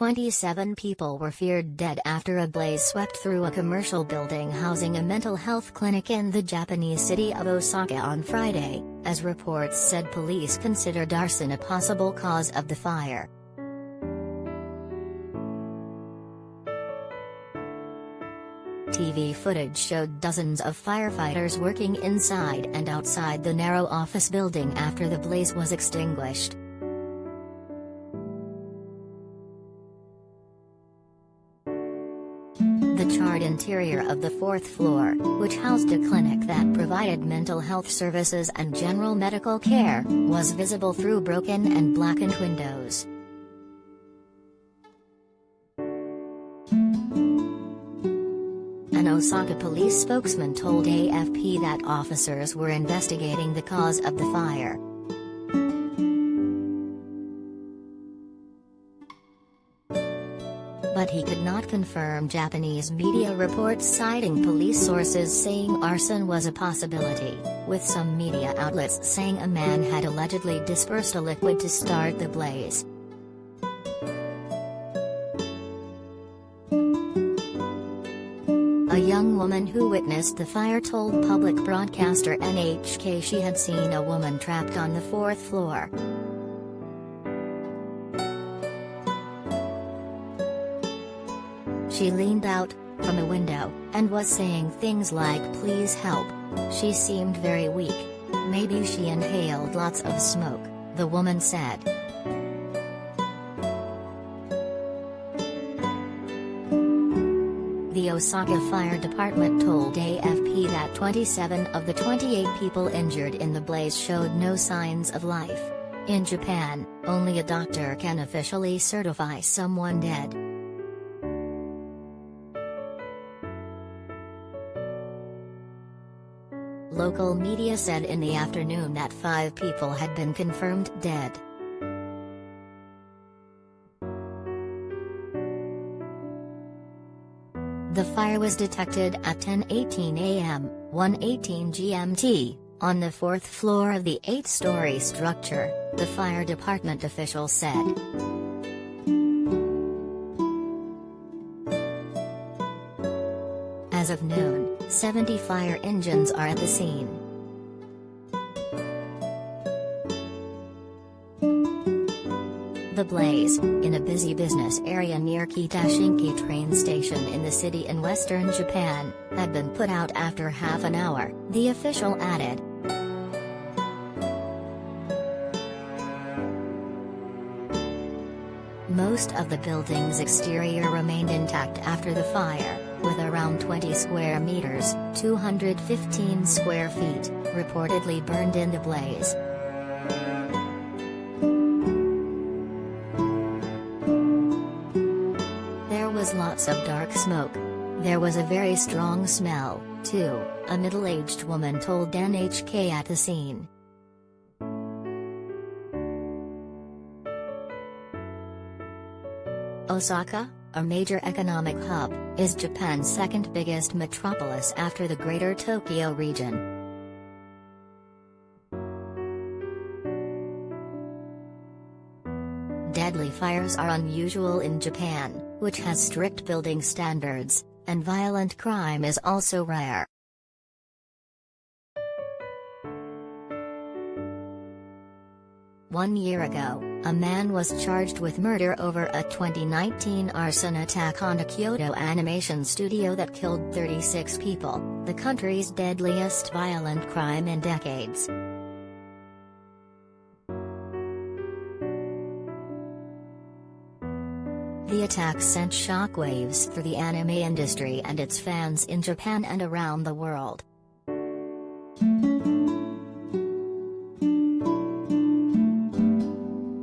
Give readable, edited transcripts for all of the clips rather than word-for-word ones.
27 people were feared dead after a blaze swept through a commercial building housing a mental health clinic in the Japanese city of Osaka on Friday, as reports said police considered arson a possible cause of the fire. TV footage showed dozens of firefighters working inside and outside the narrow office building after the blaze was extinguished. The charred interior of the fourth floor, which housed a clinic that provided mental health services and general medical care, was visible through broken and blackened windows. An Osaka police spokesman told AFP that officers were investigating the cause of the fire. But he could not confirm Japanese media reports citing police sources saying arson was a possibility, with some media outlets saying a man had allegedly dispersed a liquid to start the blaze. A young woman who witnessed the fire told public broadcaster NHK she had seen a woman trapped on the fourth floor. She leaned out from a window and was saying things like "please help." She seemed very weak. Maybe she inhaled lots of smoke, the woman said. The Osaka Fire Department told AFP that 27 of the 28 people injured in the blaze showed no signs of life. In Japan, only a doctor can officially certify someone dead. Local media said in the afternoon that 5 people had been confirmed dead. The fire was detected at 10:18 a.m., 1:18 GMT, on the fourth floor of the 8-story structure, the fire department official said. As of noon, 70 fire engines are at the scene. The blaze, in a busy business area near Kitashinki train station in the city in western Japan, had been put out after half an hour, the official added. Most of the building's exterior remained intact after the fire, with around 20 square meters, 215 square feet, reportedly burned in the blaze. There was lots of dark smoke. There was a very strong smell, too, a middle-aged woman told NHK at the scene. Osaka, a major economic hub, is Japan's second biggest metropolis after the Greater Tokyo region. Deadly fires are unusual in Japan, which has strict building standards, and violent crime is also rare. One year ago, a man was charged with murder over a 2019 arson attack on a Kyoto animation studio that killed 36 people, the country's deadliest violent crime in decades. The attack sent shockwaves through the anime industry and its fans in Japan and around the world.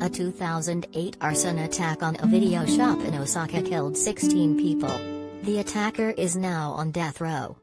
A 2008 arson attack on a video shop in Osaka killed 16 people. The attacker is now on death row.